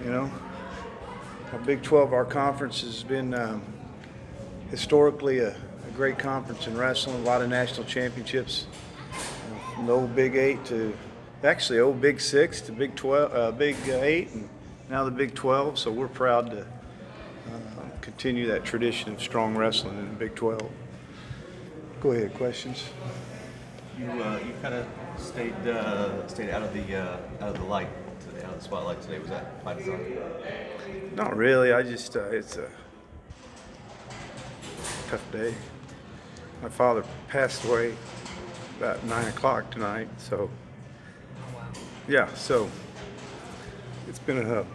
You know, our Big 12, our conference has been historically a great conference in wrestling. A lot of national championships, from the old Big 8 to actually old Big 6 to Big 12, Big 8, and now the Big 12. So we're proud to continue that tradition of strong wrestling in the Big 12. Go ahead, questions. You kind of stayed out of the light today, out of the spotlight today. Was that by design? Not really. I just it's a tough day. My father passed away about 9 o'clock tonight. So yeah, so it's been a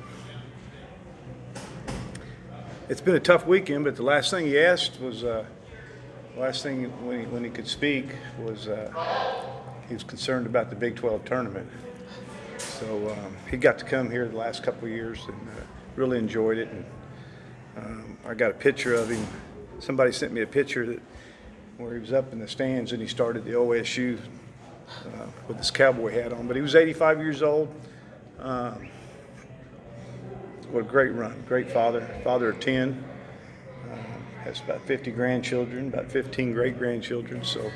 tough weekend. But the last thing he asked was. Last thing when he could speak was he was concerned about the Big 12 tournament. So he got to come here the last couple of years and really enjoyed it. And I got a picture of him. Somebody sent me a picture where he was up in the stands and he started the OSU with his cowboy hat on. But he was 85 years old. What a great run. Great father of 10. Has about 50 grandchildren, about 15 great-grandchildren, so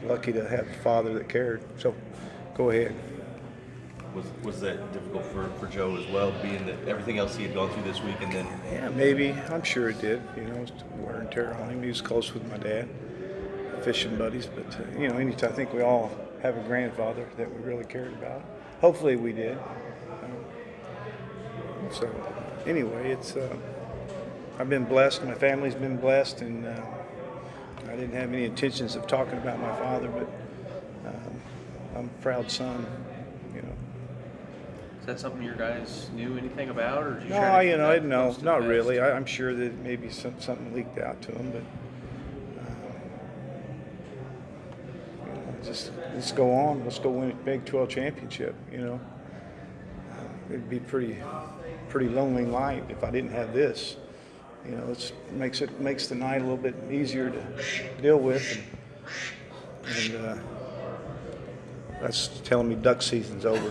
lucky to have a father that cared. So, go ahead. Was that difficult for Joe as well, being that everything else he had gone through this week and then? Yeah, maybe. I'm sure it did. Wear and tear on him. He was close with my dad, fishing buddies. But, anytime I think we all have a grandfather that we really cared about. Hopefully we did. So, anyway, it's... I've been blessed, my family's been blessed, and I didn't have any intentions of talking about my father, but I'm a proud son, Is that something your guys knew anything about, or did you No, try to keep that no, close to the not vest? really. I'm sure that maybe something leaked out to him, but just let's go on. Let's go win a Big 12 championship. It'd be pretty lonely night if I didn't have this. It makes the night a little bit easier to deal with, and that's telling me duck season's over.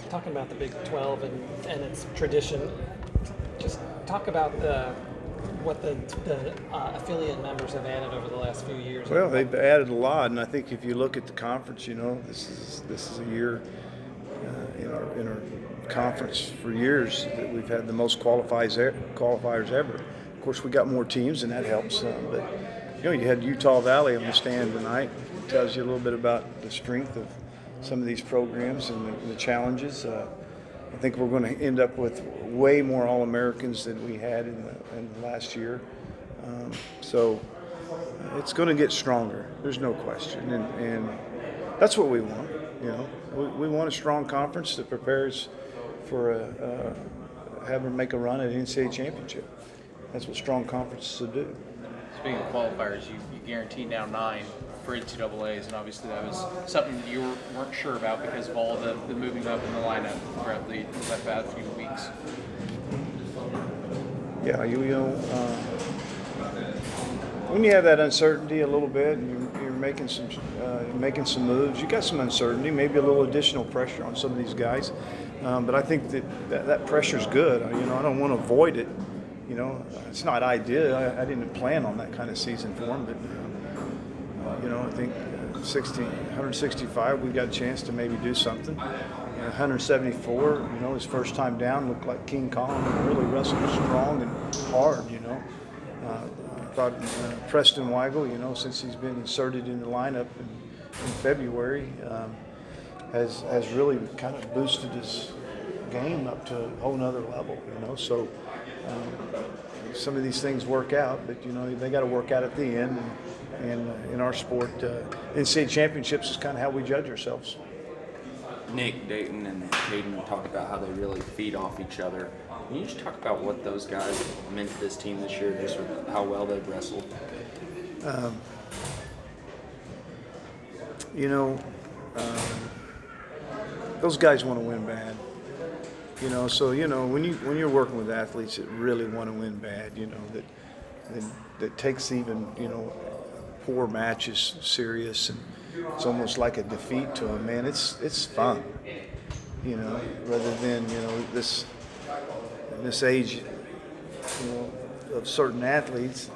Talking about the Big 12 and its tradition, just talk about what the affiliate members have added over the last few years. Well, they've added a lot, and I think if you look at the conference, this is a year in our conference for years that we've had the most qualifiers ever. Of course, we got more teams, and that helps. But you had Utah Valley on the stand tonight. It tells you a little bit about the strength of some of these programs and the challenges. I think we're going to end up with way more All-Americans than we had in the last year. So it's going to get stronger. There's no question, and that's what we want. We want a strong conference that prepares for having make a run at an NCAA championship. That's what strong conferences do. Speaking of qualifiers, you guaranteed now 9 for NCAAs, and obviously that was something that you weren't sure about because of all the moving up in the lineup throughout the past few weeks. Yeah, when you have that uncertainty a little bit, and you're making some moves, you got some uncertainty, maybe a little additional pressure on some of these guys. But I think that pressure's good. I don't want to avoid it. It's not ideal. I didn't plan on that kind of season for him, but I think 165, we got a chance to maybe do something. 174, his first time down looked like King Kong. Really wrestled strong and hard. I thought Preston Weigel, since he's been inserted in the lineup in February, has really kind of boosted his game up to a whole nother level. So some of these things work out, but they got to work out at the end. And in our sport, NCAA championships is kind of how we judge ourselves. Nick, Dayton, and Hayden talked about how they really feed off each other. Can you just talk about what those guys meant to this team this year, just with how well they've wrestled? Those guys want to win bad. So when you're working with athletes that really want to win bad, that takes even poor matches serious, and it's almost like a defeat to them. Man, it's fun. you know, rather than, you know, this in this age, you know, of certain athletes,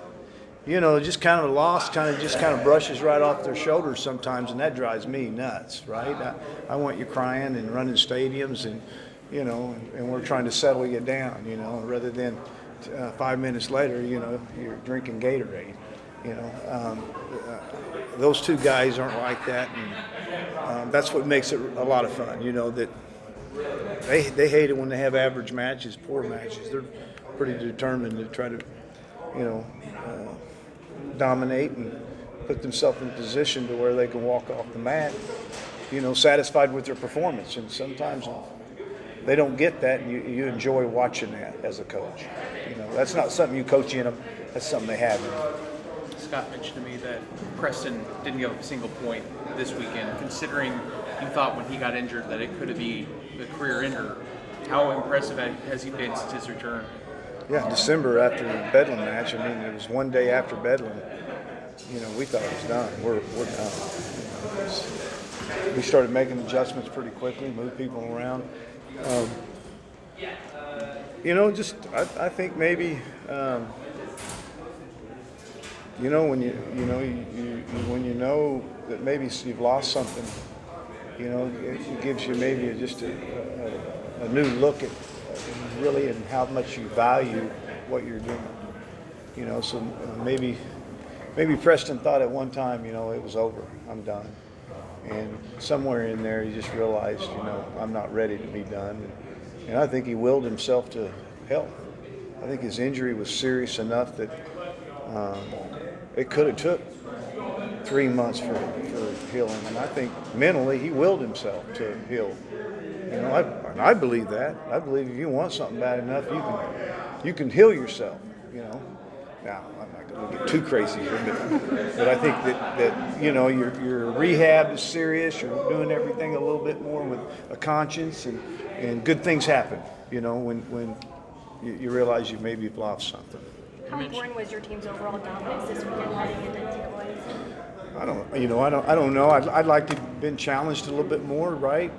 you know, just kind of lost, just kind of brushes right off their shoulders sometimes, and that drives me nuts, right? I want you crying and running stadiums, and you know, and we're trying to settle you down, you know, rather than 5 minutes later, you know, you're drinking Gatorade, you know. Those two guys aren't like that, and that's what makes it a lot of fun, you know, that they hate it when they have average matches, poor matches. They're pretty determined to try to, you know, dominate and put themselves in a position to where they can walk off the mat, you know, satisfied with their performance. And sometimes they don't get that, and you enjoy watching that as a coach. You know, that's not something you coach in them. That's something they have in them. Scott mentioned to me that Preston didn't give up a single point this weekend. Considering you thought when he got injured that it could be a career ender, how impressive has he been since his return? Yeah, December after the Bedlam match. I mean, it was one day after Bedlam. You know, we thought it was done. We're done. You know, we started making adjustments pretty quickly, moved people around. You know, just I think maybe you know, when when you know that maybe you've lost something, you know, it gives you maybe just a new look at really and how much you value what you're doing. You know, so maybe Preston thought at one time, you know, it was over, I'm done. And somewhere in there, he just realized, you know, I'm not ready to be done. And I think he willed himself to health. I think his injury was serious enough that it could have took 3 months for healing. And I think mentally, he willed himself to heal. You know, I believe that. I believe if you want something bad enough, you can heal yourself. You know. Now, I'm not going to get too crazy here, but I think that you know, your rehab is serious. You're doing everything a little bit more with a conscience, and good things happen. You know, when you realize maybe you've lost something. How important was your team's overall dominance this weekend heading into NCAA? I don't know. I'd like to have been challenged a little bit more, right?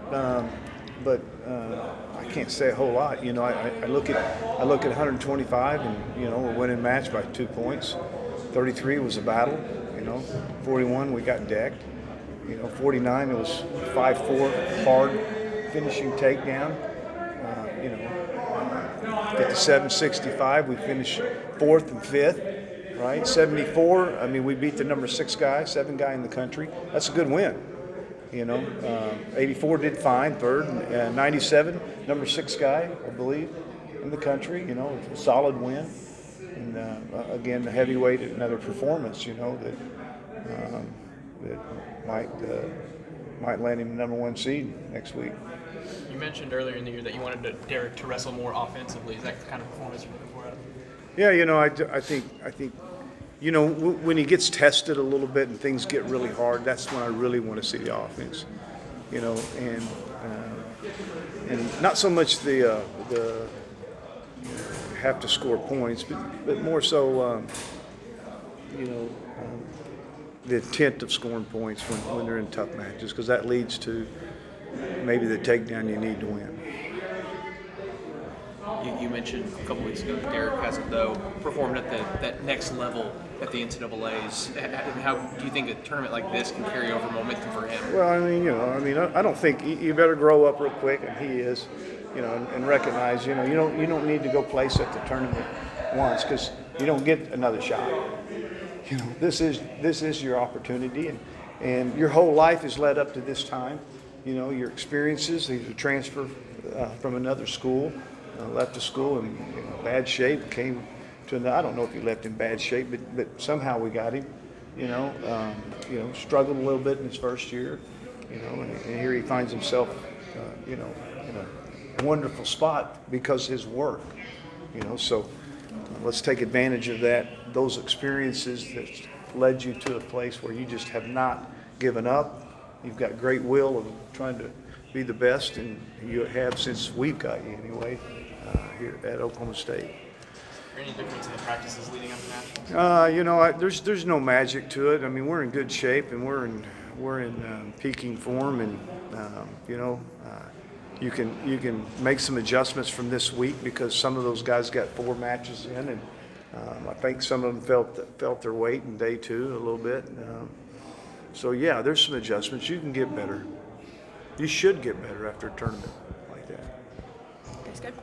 But I can't say a whole lot. You know, I look at 125, and you know, we're winning match by 2 points. 33 was a battle. You know, 41 we got decked. You know, 49 it was 5-4 hard finishing takedown. You know, 57, 65 we finished 4th and 5th. Right, 74. I mean, we beat the number 6 guy, 7 guy in the country. That's a good win. You know, 84 did fine, 3rd, and 97, number 6 guy, I believe, in the country. You know, a solid win, and again, the heavyweight, another performance. You know that might land him the number 1 seed next week. You mentioned earlier in the year that you wanted Derek to wrestle more offensively. Is that the kind of performance you're looking for? Yeah, you know, I think, you know, when he gets tested a little bit and things get really hard, that's when I really want to see the offense. You know, and not so much the have to score points, but more so, you know, the intent of scoring points when they're in tough matches, because that leads to maybe the takedown you need to win. You mentioned a couple weeks ago that Derek hasn't, though, performed at that next level at the NCAAs. How do you think a tournament like this can carry over momentum for him? Well, I mean, you know, I don't think you better grow up real quick, and he is, you know, and recognize, you know, you don't need to go place at the tournament once, because you don't get another shot. You know, this is your opportunity, and your whole life is led up to this time. You know, your experiences. He's a transfer from another school. Left the school in bad shape, came to I don't know if he left in bad shape, but somehow we got him. You know, struggled a little bit in his first year. You know, and here he finds himself, you know, in a wonderful spot because of his work. You know, so let's take advantage of those experiences that led you to a place where you just have not given up. You've got great will of trying to be the best, and you have since we've got you anyway. Here at Oklahoma State. Is there any difference in the practices leading up to nationals? You know, there's no magic to it. I mean, we're in good shape, and we're in peaking form, and you know, you can make some adjustments from this week because some of those guys got 4 matches in, and I think some of them felt their weight in day 2 a little bit. So yeah, there's some adjustments. You can get better. You should get better after a tournament like that. That's good.